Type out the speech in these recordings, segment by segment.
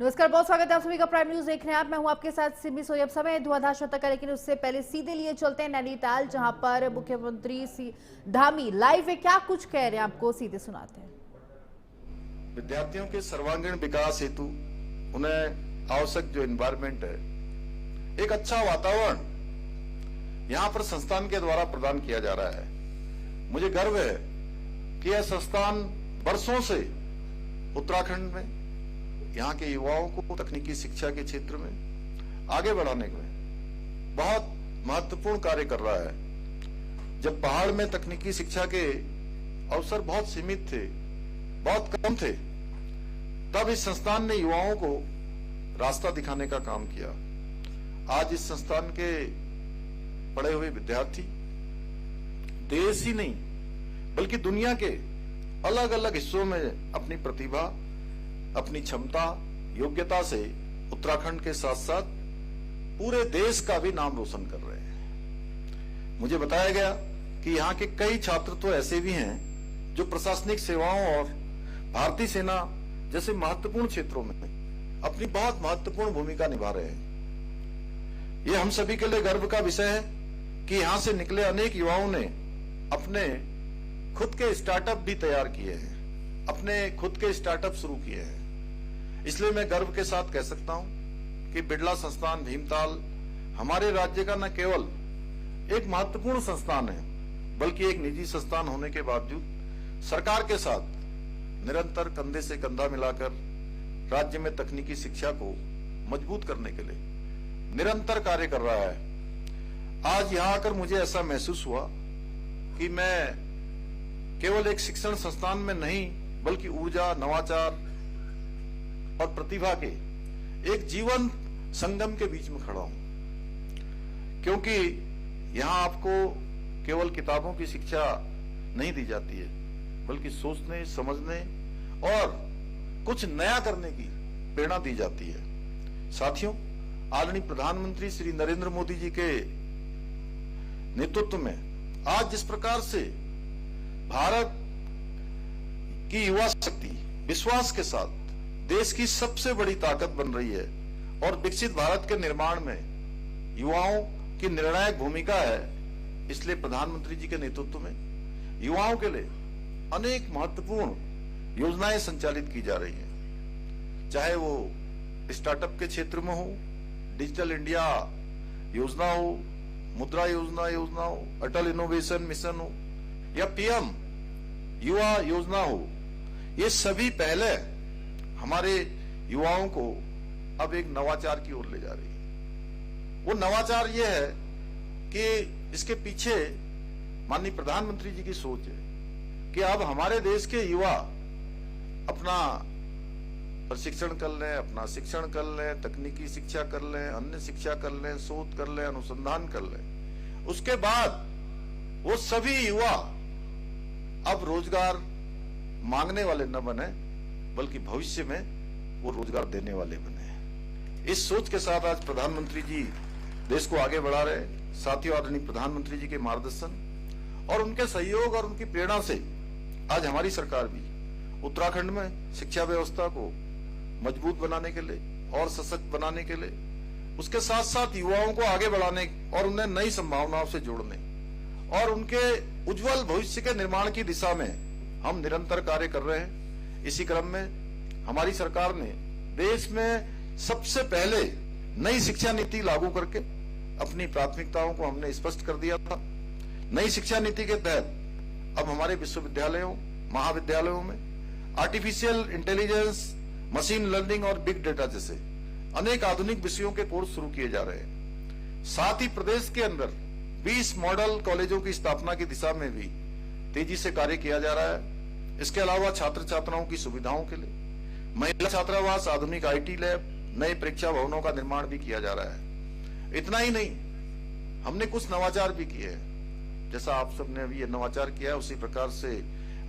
नमस्कार, बहुत स्वागत है आप सभी का प्राइम न्यूज देख रहे हैं आप। मैं हूं आपके साथ सिमी सोयब। समय धुआंधार शतक का, लेकिन उससे पहले सीधे लिए चलते हैं नैनीताल, जहां पर मुख्यमंत्री धामी लाइव है। क्या कुछ कह रहे हैं आपको सीधे सुनाते हैं। विद्यार्थियों के सर्वांगीण विकास हेतु उन्हें आवश्यक जो एनवायरमेंट है, एक अच्छा वातावरण यहां पर संस्थान के द्वारा प्रदान किया जा रहा है। मुझे गर्व है कि यह संस्थान वर्षों से उत्तराखंड में यहाँ के युवाओं को तकनीकी शिक्षा के क्षेत्र में आगे बढ़ाने में बहुत महत्वपूर्ण कार्य कर रहा है। जब पहाड़ में तकनीकी शिक्षा के अवसर बहुत सीमित थे, बहुत कम थे, तब इस संस्थान ने युवाओं को रास्ता दिखाने का काम किया। आज इस संस्थान के पढ़े हुए विद्यार्थी देश ही नहीं बल्कि दुनिया के अलग अलग हिस्सों में अपनी प्रतिभा, अपनी क्षमता, योग्यता से उत्तराखंड के साथ साथ पूरे देश का भी नाम रोशन कर रहे हैं। मुझे बताया गया कि यहाँ के कई छात्र तो ऐसे भी हैं जो प्रशासनिक सेवाओं और भारतीय सेना जैसे महत्वपूर्ण क्षेत्रों में अपनी बहुत महत्वपूर्ण भूमिका निभा रहे हैं। ये हम सभी के लिए गर्व का विषय है कि यहाँ से निकले अनेक युवाओं ने अपने खुद के स्टार्टअप भी तैयार किए हैं, अपने खुद के स्टार्टअप शुरू किए हैं। इसलिए मैं गर्व के साथ कह सकता हूं कि बिड़ला संस्थान भीमताल हमारे राज्य का न केवल एक महत्वपूर्ण संस्थान है, बल्कि एक निजी संस्थान होने के बावजूद सरकार के साथ निरंतर कंधे से कंधा मिलाकर राज्य में तकनीकी शिक्षा को मजबूत करने के लिए निरंतर कार्य कर रहा है। आज यहां आकर मुझे ऐसा महसूस हुआ कि मैं केवल एक शिक्षण संस्थान में नहीं बल्कि ऊर्जा, नवाचार और प्रतिभा के एक जीवन संगम के बीच में खड़ा हूं। क्योंकि यहां आपको केवल किताबों की शिक्षा नहीं दी जाती है, बल्कि सोचने, समझने और कुछ नया करने की प्रेरणा दी जाती है। साथियों, आदरणीय प्रधानमंत्री श्री नरेंद्र मोदी जी के नेतृत्व में आज जिस प्रकार से भारत की युवा शक्ति विश्वास के साथ देश की सबसे बड़ी ताकत बन रही है और विकसित भारत के निर्माण में युवाओं की निर्णायक भूमिका है, इसलिए प्रधानमंत्री जी के नेतृत्व में युवाओं के लिए अनेक महत्वपूर्ण योजनाएं संचालित की जा रही हैं। चाहे वो स्टार्टअप के क्षेत्र में हो, डिजिटल इंडिया योजना हो, मुद्रा योजना हो, अटल इनोवेशन मिशन हो या पीएम युवा योजना हो, ये सभी पहले हमारे युवाओं को अब एक नवाचार की ओर ले जा रही है। वो नवाचार ये है कि इसके पीछे माननीय प्रधानमंत्री जी की सोच है कि अब हमारे देश के युवा अपना प्रशिक्षण कर लें, अपना शिक्षण कर लें, तकनीकी शिक्षा कर लें, अन्य शिक्षा कर लें, शोध कर लें, अनुसंधान कर लें। उसके बाद वो सभी युवा अब रोजगार मांगने वाले न बने बल्कि भविष्य में वो रोजगार देने वाले बने। इस सोच के साथ आज प्रधानमंत्री जी देश को आगे बढ़ा रहे हैं। साथियों, आदरणीय प्रधानमंत्री जी के मार्गदर्शन और उनके सहयोग और उनकी प्रेरणा से आज हमारी सरकार भी उत्तराखंड में शिक्षा व्यवस्था को मजबूत बनाने के लिए और सशक्त बनाने के लिए, उसके साथ साथ युवाओं को आगे बढ़ाने और उन्हें नई संभावनाओं से जोड़ने और उनके उज्जवल भविष्य के निर्माण की दिशा में हम निरंतर कार्य कर रहे हैं। इसी क्रम में हमारी सरकार ने देश में सबसे पहले नई शिक्षा नीति लागू करके अपनी प्राथमिकताओं को हमने स्पष्ट कर दिया था। नई शिक्षा नीति के तहत अब हमारे विश्वविद्यालयों, महाविद्यालयों में आर्टिफिशियल इंटेलिजेंस, मशीन लर्निंग और बिग डेटा जैसे अनेक आधुनिक विषयों के कोर्स शुरू किए जा रहे हैं। साथ ही प्रदेश के अंदर 20 मॉडल कॉलेजों की स्थापना की दिशा में भी तेजी से कार्य किया जा रहा है। इसके अलावा छात्र छात्राओं की सुविधाओं के लिए महिला छात्रावास, आधुनिक आईटी लैब, नए परीक्षा भवनों का निर्माण भी किया जा रहा है। इतना ही नहीं, हमने कुछ नवाचार भी किए हैं। जैसा आप सबने अभी ये नवाचार किया है, उसी प्रकार से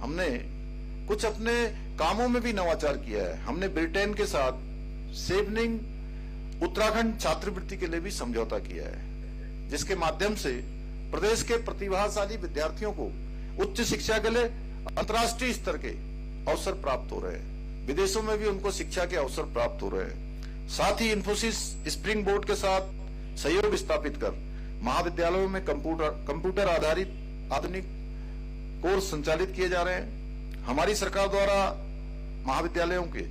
हमने कुछ अपने कामों में भी नवाचार किया है। हमने ब्रिटेन के साथ सेवनिंग उत्तराखंड छात्रवृत्ति के लिए भी समझौता किया है, जिसके माध्यम से प्रदेश के प्रतिभाशाली विद्यार्थियों को उच्च शिक्षा के लिए अंतर्राष्ट्रीय स्तर के अवसर प्राप्त हो रहे हैं। विदेशों में भी उनको शिक्षा के अवसर प्राप्त हो रहे हैं। साथ ही इन्फोसिस स्प्रिंग बोर्ड के साथ सहयोग स्थापित कर महाविद्यालयों में कंप्यूटर आधारित आधुनिक कोर्स संचालित किए जा रहे हैं। हमारी सरकार द्वारा महाविद्यालयों के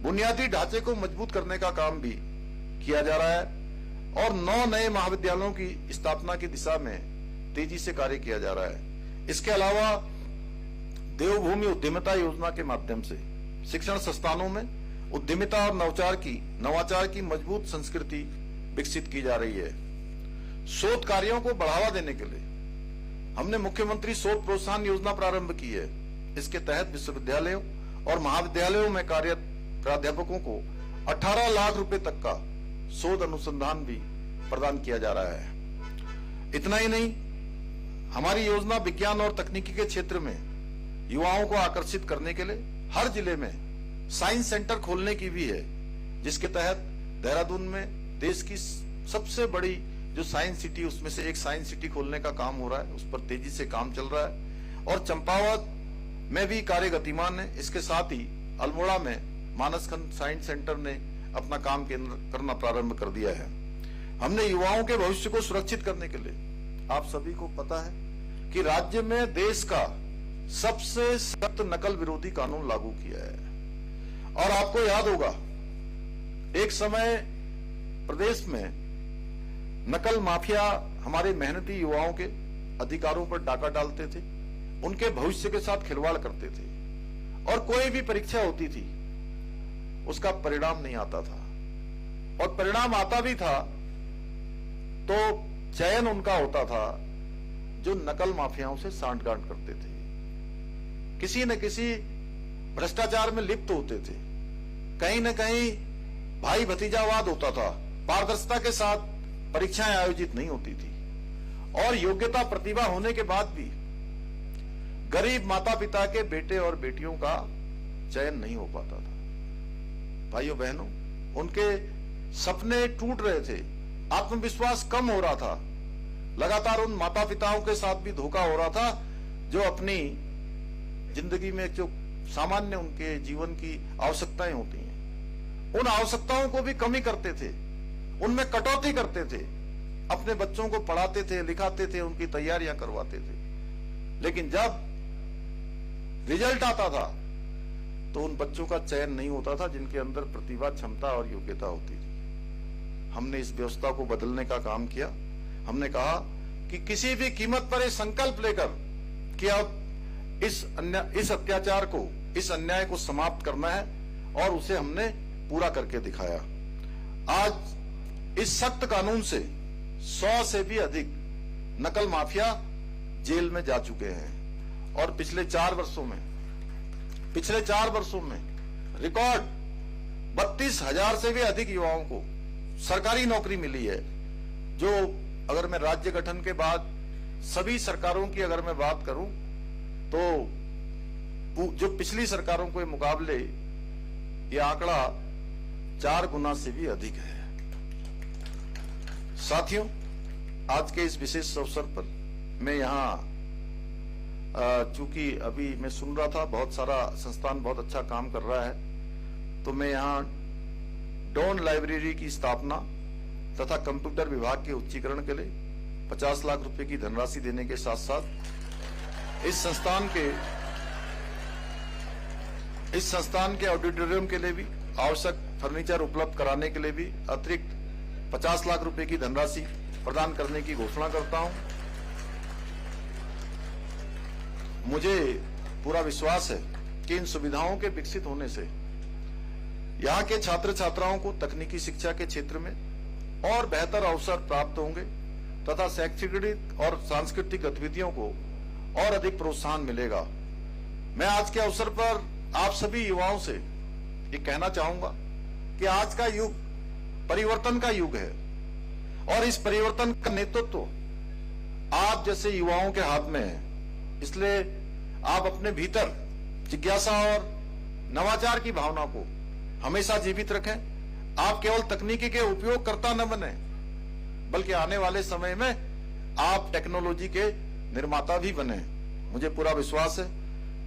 बुनियादी ढांचे को मजबूत करने का काम भी किया जा रहा है और 9 नए महाविद्यालयों की स्थापना की दिशा में तेजी से कार्य किया जा रहा है। इसके अलावा देवभूमि उद्यमिता योजना के माध्यम से शिक्षण संस्थानों में उद्यमिता और नवाचार की मजबूत संस्कृति विकसित की जा रही है। शोध कार्यों को बढ़ावा देने के लिए हमने मुख्यमंत्री शोध प्रोत्साहन योजना प्रारंभ की है। इसके तहत विश्वविद्यालयों और महाविद्यालयों में कार्यरत प्राध्यापकों को 18 लाख रुपए तक का शोध अनुसंधान भी प्रदान किया जा रहा है। इतना ही नहीं, हमारी योजना विज्ञान और तकनीकी के क्षेत्र में युवाओं को आकर्षित करने के लिए हर जिले में साइंस सेंटर खोलने की भी है, जिसके तहत देहरादून में देश की सबसे बड़ी जो साइंस सिटी, उसमें से एक साइंस सिटी खोलने का काम हो रहा है। उस पर तेजी से काम चल रहा है और चंपावत में भी कार्य गतिमान है। इसके साथ ही अल्मोड़ा में मानसखंड साइंस सेंटर ने अपना काम करना प्रारंभ कर दिया है। हमने युवाओं के भविष्य को सुरक्षित करने के लिए, आप सभी को पता है कि राज्य में देश का सबसे सख्त नकल विरोधी कानून लागू किया है। और आपको याद होगा, एक समय प्रदेश में नकल माफिया हमारे मेहनती युवाओं के अधिकारों पर डाका डालते थे, उनके भविष्य के साथ खिलवाड़ करते थे और कोई भी परीक्षा होती थी उसका परिणाम नहीं आता था, और परिणाम आता भी था तो चयन उनका होता था जो नकल माफियाओं से सांठगांठ करते थे, किसी न किसी भ्रष्टाचार में लिप्त होते थे, कहीं न कहीं भाई भतीजावाद होता था, पारदर्शिता के साथ परीक्षाएं आयोजित नहीं होती थी और योग्यता प्रतिभा होने के बाद भी गरीब माता पिता के बेटे और बेटियों का चयन नहीं हो पाता था। भाइयों बहनों, उनके सपने टूट रहे थे, आत्मविश्वास कम हो रहा था, लगातार उन माता पिताओं के साथ भी धोखा हो रहा था जो अपनी जिंदगी में जो सामान्य उनके जीवन की आवश्यकताएं होती हैं, उन आवश्यकताओं को भी कमी करते थे, उनमें कटौती करते थे, अपने बच्चों को पढ़ाते थे, लिखाते थे, उनकी तैयारियां करवाते थे, लेकिन जब रिजल्ट आता था तो उन बच्चों का चयन नहीं होता था जिनके अंदर प्रतिभा, क्षमता और योग्यता होती थी। हमने इस व्यवस्था को बदलने का काम किया। हमने कहा कि किसी भी कीमत पर एक संकल्प लेकर कि अब इस अत्याचार को, इस अन्याय को समाप्त करना है और उसे हमने पूरा करके दिखाया। आज इस सख्त कानून से 100 से भी अधिक नकल माफिया जेल में जा चुके हैं और पिछले 4 वर्षों में रिकॉर्ड 32,000 से भी अधिक युवाओं को सरकारी नौकरी मिली है, जो अगर मैं राज्य गठन के बाद सभी सरकारों की अगर मैं बात करूं तो जो पिछली सरकारों के मुकाबले ये आंकड़ा 4 गुना से भी अधिक है। साथियों, आज के इस विशेष अवसर पर मैं यहाँ चूंकि अभी मैं सुन रहा था बहुत सारा संस्थान बहुत अच्छा काम कर रहा है, तो मैं यहाँ डॉन लाइब्रेरी की स्थापना तथा कंप्यूटर विभाग के उच्चीकरण के लिए 50 लाख रुपए की धनराशि देने के साथ साथ इस संस्थान के ऑडिटोरियम के लिए भी आवश्यक फर्नीचर उपलब्ध कराने के लिए भी अतिरिक्त 50 लाख रुपए की धनराशि प्रदान करने की घोषणा करता हूं। मुझे पूरा विश्वास है कि इन सुविधाओं के विकसित होने से यहाँ के छात्र छात्राओं को तकनीकी शिक्षा के क्षेत्र में और बेहतर अवसर प्राप्त होंगे तथा शैक्षणिक और सांस्कृतिक गतिविधियों को और अधिक प्रोत्साहन मिलेगा। मैं आज के अवसर पर आप सभी युवाओं से ये कहना चाहूंगा कि आज का युग परिवर्तन का युग है और इस परिवर्तन का नेतृत्व आप जैसे युवाओं के हाथ में है। इसलिए आप अपने भीतर जिज्ञासा और नवाचार की भावना को हमेशा जीवित रखें। आप केवल तकनीकी के उपयोगकर्ता न बने, बल्कि आने वाले समय में आप टेक्नोलॉजी के निर्माता भी बने। मुझे पूरा विश्वास है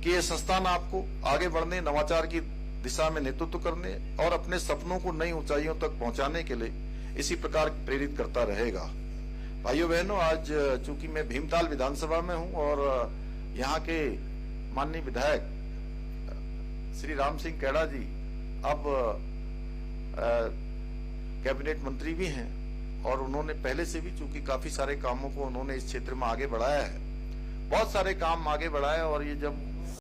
कि ये संस्थान आपको आगे बढ़ने, नवाचार की दिशा में नेतृत्व करने और अपने सपनों को नई ऊंचाइयों तक पहुंचाने के लिए इसी प्रकार प्रेरित करता रहेगा। भाइयों बहनों, आज चूंकि मैं भीमताल विधानसभा में हूं और यहाँ के माननीय विधायक श्री राम सिंह कैड़ा जी अब कैबिनेट मंत्री भी हैं और उन्होंने पहले से भी चूंकि काफी सारे कामों को उन्होंने इस क्षेत्र में आगे बढ़ाया है, बहुत सारे काम आगे बढ़ाए और ये जब